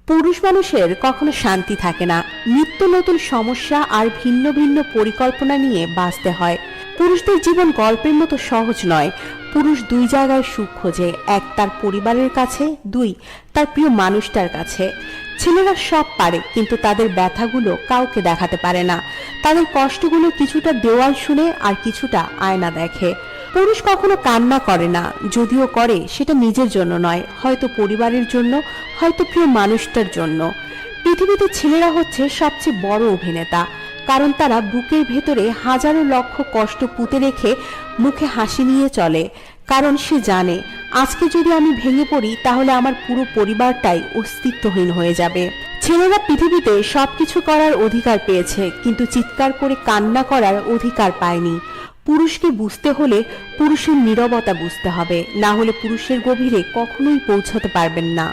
পুরুষ মানুষের কখনো শান্তি থাকে না। নিত্য নতুন সমস্যা আর ভিন্ন ভিন্ন পরিকল্পনা নিয়ে বাঁচতে হয়। পুরুষদের জীবন গল্পের মতো সহজ নয়। পুরুষ দুই জায়গায় সুখ খোঁজে, এক তার পরিবারের কাছে, দুই তার প্রিয় মানুষটার কাছে। ছেলেরা সব পারে, কিন্তু তাদের ব্যথাগুলো কাউকে দেখাতে পারে না। তাদের কষ্টগুলো কিছুটা দেওয়াল শুনে আর কিছুটা আয়না দেখে। পুরুষ কখনো কান্না করে না, যদিও করে সেটা নিজের জন্য নয়, হয়তো পরিবারের জন্য, হয়তো প্রিয় মানুষটার জন্য। পৃথিবীতে ছেলেরা হচ্ছে সবচেয়ে বড় অভিনেতা, কারণ তারা বুকের ভেতরে হাজারো লক্ষ কষ্ট পুঁতে রেখে মুখে হাসি নিয়ে চলে। কারণ সে জানে, আজকে যদি আমি ভেঙে পড়ি তাহলে আমার পুরো পরিবারটাই অস্তিত্বহীন হয়ে যাবে। ছেলেরা পৃথিবীতে সবকিছু করার অধিকার পেয়েছে, কিন্তু চিৎকার করে কান্না করার অধিকার পায়নি। পুরুষকে বুঝতে হলে পুরুষের নীরবতা বুঝতে হবে, না হলে পুরুষের গভীরে কখনোই পৌঁছতে পারবেন না।